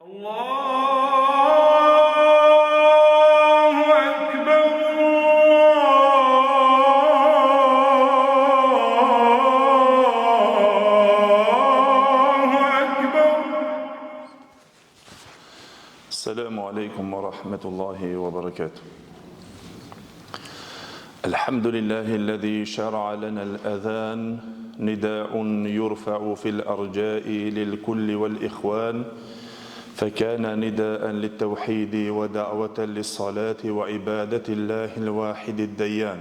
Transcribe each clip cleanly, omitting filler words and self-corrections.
Allahu Ekber, Allahu Ekber. Assalamu alaikum wa rahmatullahi wa barakatuh. Alhamdulillahi alladhi shara'a lana al-adhan نداء يرفع في الأرجاء للكل والإخوان فكان نداء للتوحيد ودعوة للصلاة وعبادة الله الواحد الديان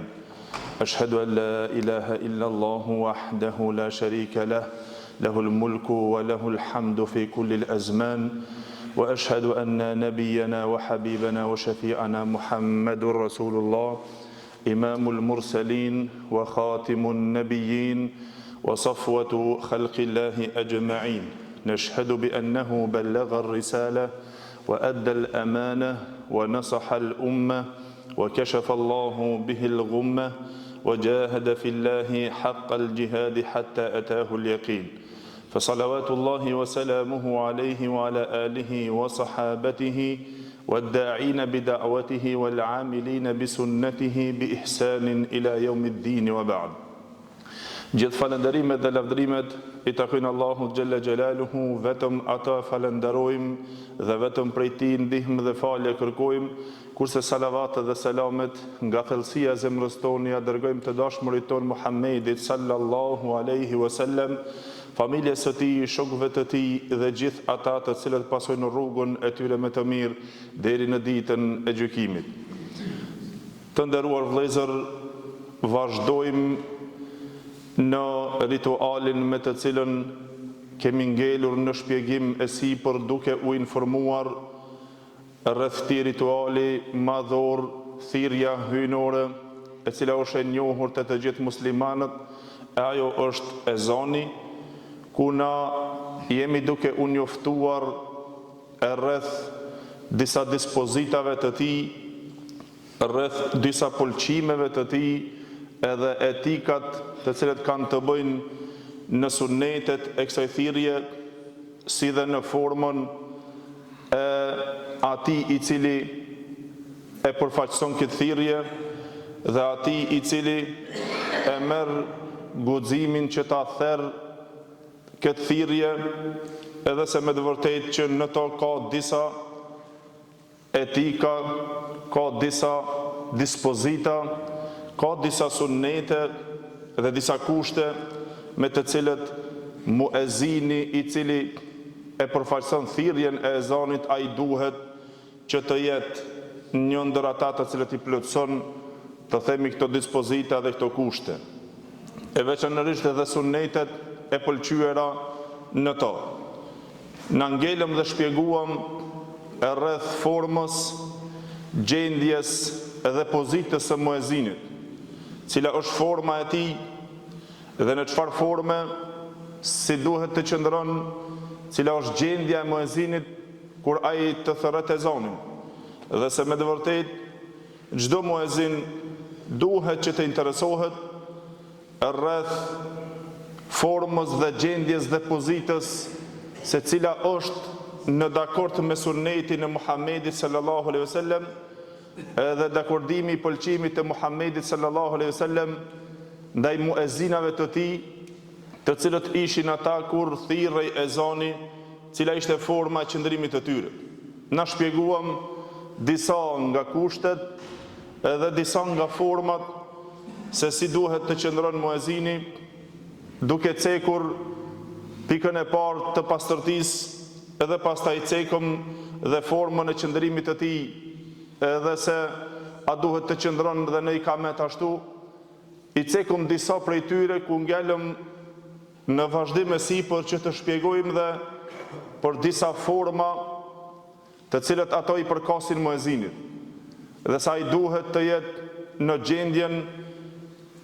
أشهد أن لا إله إلا الله وحده لا شريك له له الملك وله الحمد في كل الأزمان وأشهد أن نبينا وحبيبنا وشفيعنا محمد رسول الله إمام المرسلين وخاتم النبيين وصفوة خلق الله أجمعين نشهد بأنه بلغ الرسالة وأدى الأمانة ونصح الأمة وكشف الله به الغمة وجاهد في الله حق الجهاد حتى أتاه اليقين فصلوات الله وسلامه عليه وعلى آله وصحابته والداعين بدعوته والعاملين بسنته بإحسان إلى يوم الدين وبعد Gjithë falënderimet dhe lavdrimet I takojnë Allahut Gjelle Gjelaluhu, vetëm ata falenderojmë dhe vetëm prej Tij ndihmë dhe falje kërkojmë, kurse salavatet dhe selamet nga thellësia e zemrës tonë ja dërgojmë të dashmurit tonë Muhammedit sallallahu alaihi wasallam, familjes së Tij, shokëve të Tij dhe gjithë ata të cilët pasojnë rrugën e tyre me të mirë deri në ditën e gjykimit. Të nderuar vëllezër, vazhdojmë në ritualin me të cilën kemi ngelur në shpjegim e sipër duke u informuar rreth këtij rituali madhor, thirrja hyjnore, e cila është e njohur te të gjithë muslimanët, e ajo është ezani, ku na jemi duke u njoftuar rreth disa dispozitave të tij, rreth disa pëlqimeve të tij, edhe etikat të cilët kanë të bëjnë në sunnetet e kësaj thirrje, si dhe në formën e atij I cili e përfaqëson këtë thirrje dhe atij I cili e merr guximin që ta therr këtë thirrje, edhe se me të vërtetë që në to ka disa etika, ka disa dispozita, ka disa sunnete dhe disa kushte me të cilët muezini I cili e përfaqëson thirrjen e ezanit, ai duhet që të jetë një ndër ata të cilët I plotëson, të themi, këto dispozita dhe këto kushte. E veçanërisht edhe sunnetet e pëlqyera në to. Na ngelëm dhe shpjeguam rreth formës, gjendjes dhe pozitës së muezinit, cila është forma e tij dhe në çfarë forme, si duhet të qëndron, cila është gjendja e muezinit kur ai të thërret ezanin. Dhe se me të vërtetë çdo muezin duhet që të interesohet rreth formës dhe gjendjes dhe pozitës se cila është në dakord me sunetin e Muhamedit sallallahu alaihi wasallam, edhe dakordimi I pëlqimit të Muhamedit sallallahu alaihi wasallam ndaj muezinave të tij, të cilët ishin ata kur thirrej ezani, cila ishte forma e qëndrimit të tyre. Na shpjeguam disa nga kushtet edhe disa nga format se si duhet të qëndron muezini, duke cekur pikën e parë të pastërtisë, edhe pastaj cekëm dhe formën e qëndrimit të tij, edhe se a duhet të qëndron dhe në ikamet ashtu, I cekëm disa prej tyre ku ngelëm në vazhdim e sipër që të shpjegojmë dhe për disa forma të cilët ato I përkasin muezinit, dhe sa I duhet të jetë në gjendjen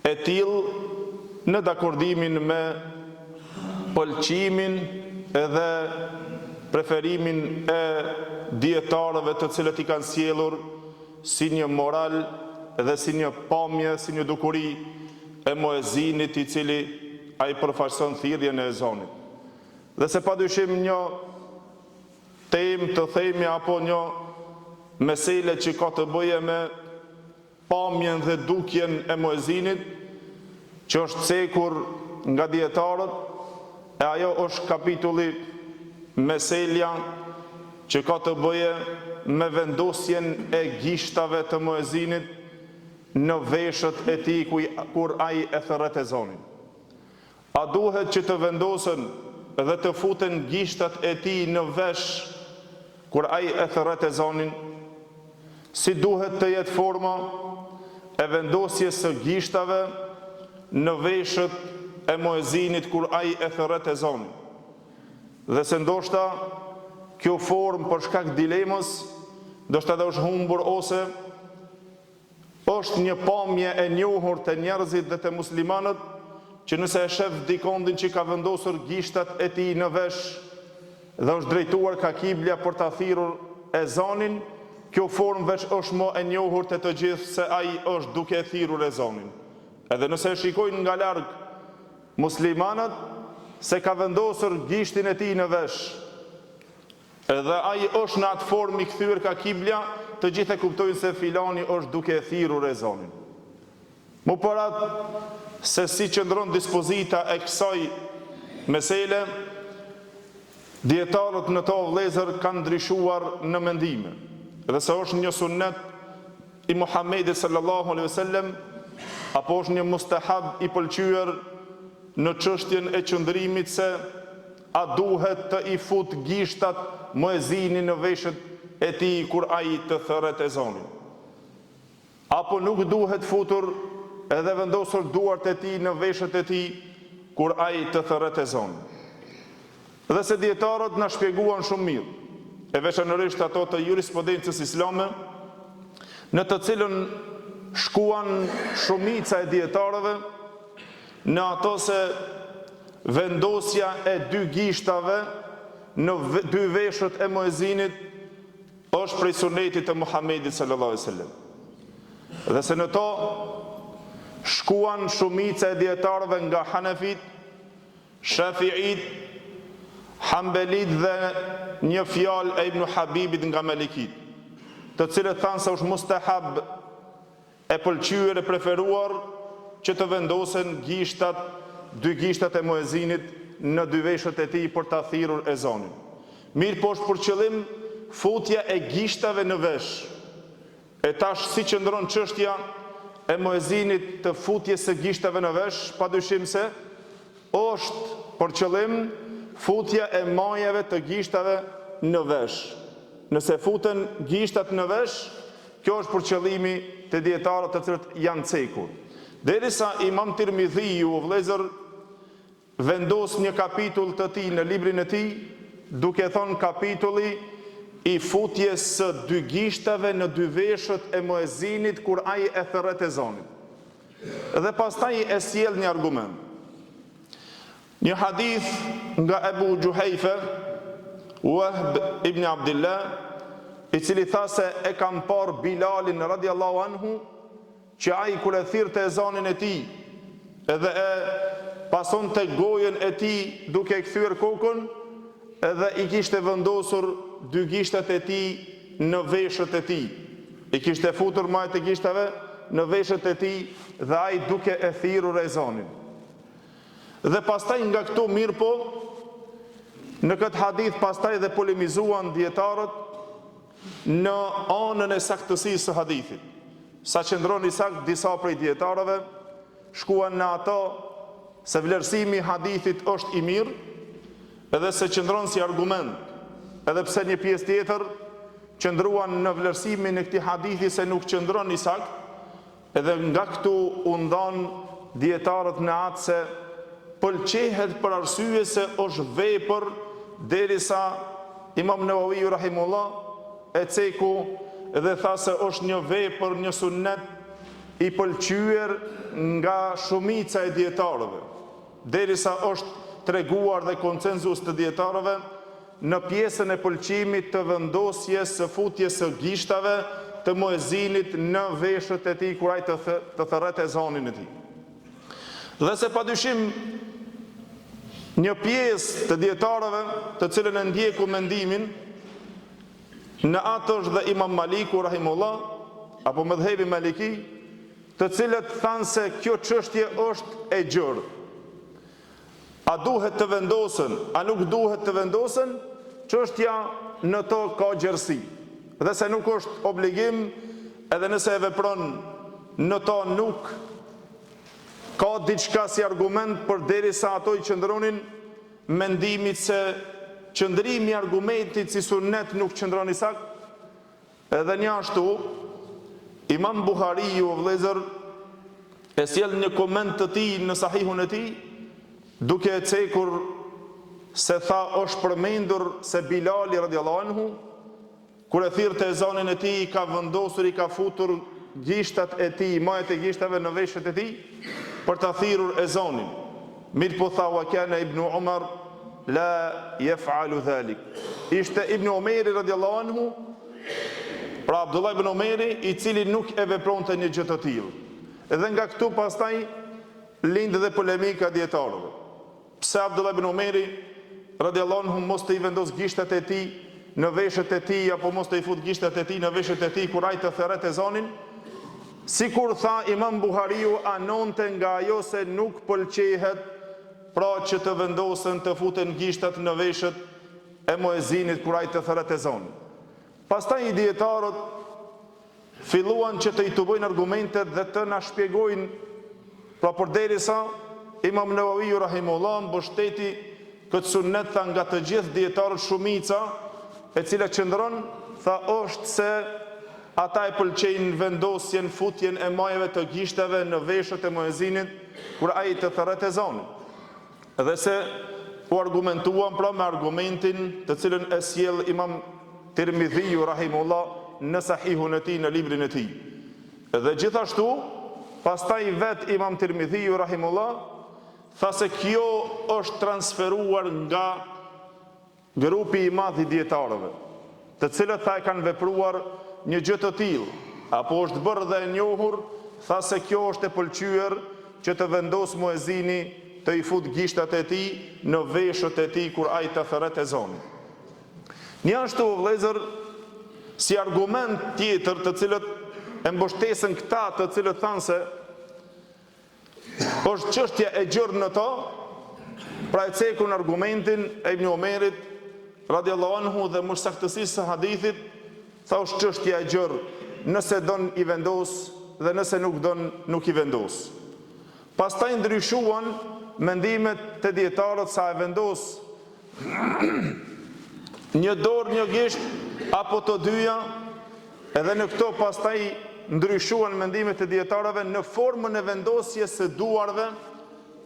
e tillë në dakordimin me pëlqimin edhe preferimin e dietarëve të cilët I kanë sjellur si një moral dhe si një pamje, si një dukuri e muezinit I cili ai përfaqëson thirrjen e ezanit. Dhe se padyshim një temë të themi apo një mesele që ka të bëje me pamjen dhe dukjen e muezinit, që është cekur nga dietarët, e ajo është kapitulli meselja që ka të bëje me vendosjen e gishtave të muezinit në veshët e tij kur ai e thërret ezanin. A duhet që të vendosen dhe të futen gishtat e tij në vesh kur ai e thërret ezanin? Si duhet të jetë forma e vendosjes së gishtave në veshët e muezinit kur ai e thërret ezanin? Dhe se ndoshta kjo formë për shkak dilemës, ndoshta edhe është humbur ose është një pamje e njohur të njerëzit dhe të muslimanët, që nëse e shef dikondin që ka vendosur gishtat e tij në vesh dhe është drejtuar ka kibla për ta thirrur ezanin, kjo formë veç është më e njohur të gjithë se ai është duke e thirrur ezanin. Edhe nëse e shikojnë nga larg muslimanët se ka vendosur gishtin e tij në vesh, edhe ai është në atë formë i kthyer ka kibla, të gjithë e kuptojnë se filani është duke e thirrur ezanin. Mu parat se si qëndron dispozita e kësaj mesele, dietarët në to vëllezër kanë ndryshuar në mendime. Dhe se është një sunnet i Muhamedit sallallahu alaihi wasallam apo është një mustahab i pëlqyer në çështjen e qëndrimit se a duhet të i fut gishtat muezini në veshët e tij kur ai të thërret ezanin, apo nuk duhet futur edhe vendosur duart e tij në veshët e tij kur ai të thërret ezanin. Dhe se dietarët na shpjeguan shumë mirë, e veçanërisht ato të jurisprudencës islame, në të cilën shkuan shumica e dietarëve në ato se vendosja e dy gishtave në dy veshët e muezinit është prej sunetit të Muhamedit sallallahu alaihi wasallam. Dhe se në to shkuan shumica e dietarëve nga Hanefit, Shafi'it, Hanbelit dhe një fjalë e Ibn Habibit nga Malikit, të cilët thanë se është mustahab e pëlqyer e preferuar që të vendosen gishtat, dy gishtat e muezinit në dy veshët e tij për ta thirrur ezanin. Mirë po është për qëllim futja e gishtave në vesh. E tash si qëndron çështja e muezinit të futjes së gishtave në vesh, padyshim se është për qëllim futja e majave të gishtave në vesh. Nëse futen gishtat në vesh, kjo është për qëllimi të dietarëve të cilët janë cekur. Derisa Imam Tirmidhiu o vëllezër vendos një kapitull të tij në librin e tij, duke thënë kapitulli i futjes së dy gishtave në dy veshët e muezinit kur ai e thërret ezanin. Dhe pastaj e sjell një argument. Një hadith nga Ebu Gjuhejfe, Wahb ibn Abdillah, i cili tha se e kam parë Bilalin radiallahu anhu, që ai kur e thirrte ezanin e tij edhe e pason të gojen e tij duke e kthyer kokën, edhe i kishte vendosur dy gishtat e tij në veshët e tij. I kishte futur majt e gishtave në veshët e tij dhe ai duke e thirrur ezanin. Dhe pastaj nga këtu mirë po, në këtë hadith pastaj dhe polemizuan dietarët në anën e saktësisë së hadithit. Sa qëndron i sakt disa prej dietarëve shkuan në ato se vlerësimi i hadithit është i mirë, edhe se qëndron si argument, edhe pse një pjesë tjetër qëndruan në vlerësimin e këtij hadithi se nuk qëndron i sakt, edhe nga këtu u ndan dietarët në atë se pëlqehet për arsye se është vepër, derisa Imam Nawawi rahimullah e ceku dhe tha se është një vepër, një sunnet i pëlqyer nga shumica e dietarëve, derisa është treguar dhe konsenzus të dietarëve në pjesën e pëlqimit të vendosjes së futjes së gishtave të muezinit në veshët e tij kur ai të thërret ezanin e tij. Dhe se padyshim një pjesë të dietarëve, të cilën e ndjeku mendimin Në atë është dhe Imam Maliku rahimullah, apo mëdhhebi Maliki, të cilët thanë se kjo çështje është e gjërë. A duhet të vendosen, a nuk duhet të vendosen, çështja në to ka gjërësi. Dhe se nuk është obligim, edhe nëse e vepron në to nuk ka diçka si argument, për derisa ato i qëndronin mendimit se qëndrimi i argumentit si sunnet nuk qëndron i sakt. Edhe një ashtu, Imam Buhariu o vëllezër e sjell një koment të tij në Sahihun e tij, duke e cekur se tha është përmendur se Bilali radhiyallahu anhu kur e thirrte ezanin e tij, ka vendosur, i ka futur gishtat e tij, majat e gishtave në veshët e tij për ta thirrur ezanin. Mirë po tha wa kana Ibnu Umar la yef'alu dhalik. Ishte Ibn Omeri radhiyallahu anhu, pra Abdullah ibn Omeri, i cili nuk e vepronte një gjë të tillë. Edhe nga këtu pastaj lind dhe polemika dietarëve. Pse Abdullah ibn Omeri radhiyallahu anhu mos të i vendos gishtat e tij në veshët e tij, apo mos të i fut gishtat e tij në veshët e tij kur ai të therret ezanin? Sikur tha Imam Buhariu, anonte nga ajo se nuk pëlqehet pra që të vendosen të futen gishtat në veshët e muezinit kur ai të therret ezanin. Pastaj i dietarët filluan që të i tubojnë argumentet dhe të na shpjegojnë, pra përderisa Imam Nawawi rahimullah mbështeti këtë sunnet, tha nga të gjithë dietarët shumica e cila qëndron, tha është se ata e pëlqejnë vendosjen, futjen e majave të gishtave në veshët e muezinit kur ai të therret ezanin. Dhe se u argumentuan pra me argumentin të cilën e sjell Imam Tirmidhiu rahimullah në Sahihun e tij, në librin e tij. Dhe gjithashtu, pastaj vet Imam Tirmidhiu rahimullah tha se kjo është transferuar nga grupi i madh i dietarëve, të cilët tha e kanë vepruar një gjë të tillë, apo është bërë dhe e njohur, tha se kjo është e pëlqyer që të vendos muezini të i fut gishtat e tij në veshët e tij kur ai të therret ezanin. Një ashtu vëllezër, si argument tjetër të cilët e mbështesën këta të cilët thanë se është çështja e gjërë në to, pra e cekun argumentin e Ibn Omerit radhiyallahu anhu dhe mësaktësisë së hadithit, tha është çështja e gjërë, nëse don i vendos dhe nëse nuk don nuk i vendos. Pastaj ndryshuan mendimet të dietarët sa e vendos një dorë, një gisht, apo të dyja, edhe në këto pastaj ndryshuan mendimet të dietarëve në formën e vendosjes së duarve,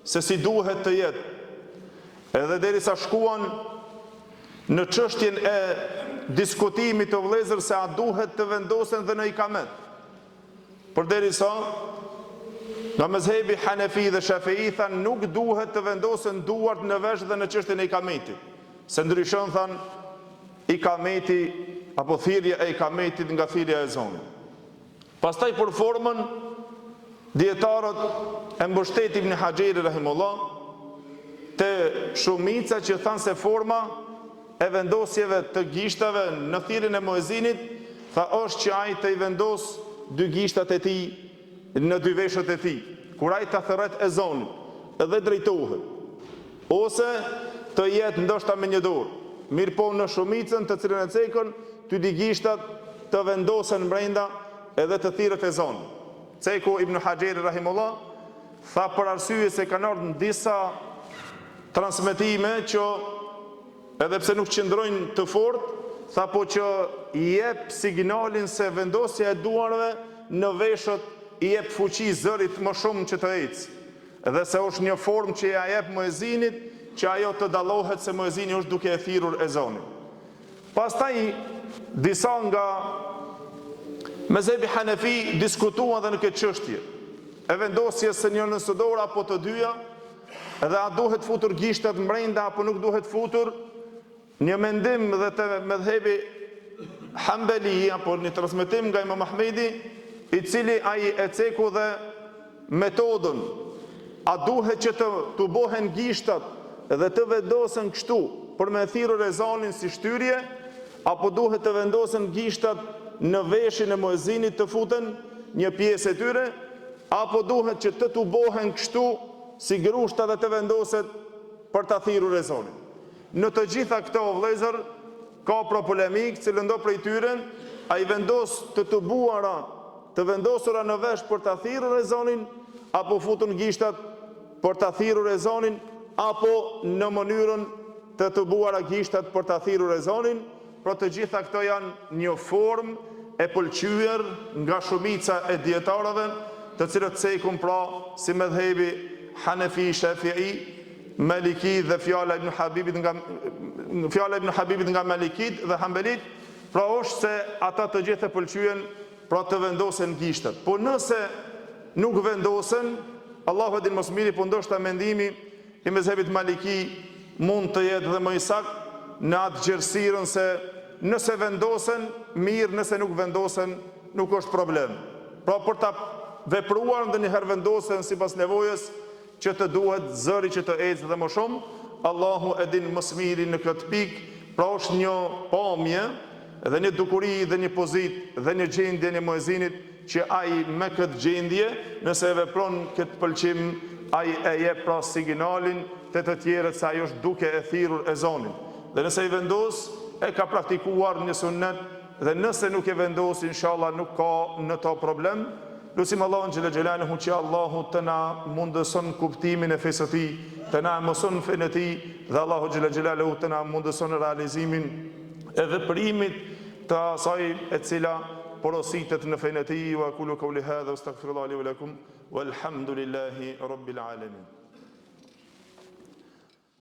se si duhet të jetë. Edhe derisa shkuan në çështjen e diskutimit të vëllezër se a duhet të vendosen dhe në ikamet. Përderisa nga mezhebi Hanefi dhe Shafii thanë nuk duhet të vendosen duart në vesh dhe në çështjen e ikametit, se ndryshon thanë ikameti apo thirrja e ikametit nga thirrja e ezanit. Pastaj për formën dietarët e mbështet Ibn Hajeri rahimullah te shumica që thanë se forma e vendosjeve të gishtave në thirrjen e muezinit, tha është që ai të i vendos dy gishtat e tij në dy veshët e tij kur ai të therret ezanin edhe drejtohet, ose të jetë ndoshta me një dorë. Mirë po në shumicën të cilën e cekën, ty di gishtat të vendosen brenda edhe të thirret ezani. Ceku Ibn Hajeri rahimullah tha për arsye se kanë ardhur në disa transmetime që edhe pse nuk qëndrojnë të fortë, tha po që i jep signalin se vendosja e duarve në veshët i jep fuqi zërit më shumë që të ecë. Edhe se është një formë që ja jep muezinit që ajo të dallohet se muezini është duke e thirrur ezanin. Pastaj disa nga mezhebi Hanefi diskutuan edhe në këtë çështje e vendosjes së një nësë dorë apo të dyja, edhe a duhet futur gishtat brenda apo nuk duhet futur. Një mendim dhe të mezhebi Hanbali apo një transmetim nga Imam Ahmedi, i cili ai e ceku dhe metodën a duhet që të bohen gishtat dhe të vendosen kështu për me thirrur ezanin si shtyrje, apo duhet të vendosen gishtat në veshin e muezinit të futen një pjesë e tyre, apo duhet që të tubohen kështu si grushta dhe të vendoset për të thirrur ezanin. Në të gjitha këto vëllezër ka pra polemik, cilën do prej tyre ai vendos të tubuara, të vendosura në vesh për të thirrur ezanin, apo futun gishtat për të thirrur ezanin, apo në mënyrën të tubuara gishtat për të thirrur ezanin. Pra të gjitha këto janë një formë e pëlqyer nga shumica e dietarëve, të cilët cekun pra si medhebi Hanefi, Shafi'i, Maliki dhe fjala Ibn Habibit nga Malikit dhe Hanbelit, pra është se ata të gjithë e pëlqyen pra të vendosen gishtat. Po nëse nuk vendosen, Allahu e din më së miri, po ndoshta mendimi i mezhebit Maliki mund të jetë dhe më i saktë në atë gjersirën se nëse vendosen, mirë, nëse nuk vendosen, nuk është problem. Pra për ta vepruar ndonjëherë vendosen sipas nevojës, që të duhet zëri që të ecë dhe më shumë, Allahu e din më së miri në këtë pikë, pra është një pamje dhe një dukuri dhe një pozitë dhe një gjendje një muezinit që ai me këtë gjendje, nëse e vepron këtë pëlqim, ai e jep pra signalin të tjerët se ai është duke e thirrur ezanin. Dhe nëse i vendos, e ka praktikuar një sunnet, dhe nëse nuk e vendos, inshallah nuk ka në to problem. Lutim Allahun xhela xhelaluhu që Allahu të na mundëson kuptimin e fesë së tij, të na mëson fenë e tij, dhe Allahu xhela xhelaluhu të na mundëson realizimin e veprimit të asaj e cila porositet në fenë e tij. Wa aqulu qawli hadha wastaghfirullahi li wa lakum walhamdulillahi rabbil alamin.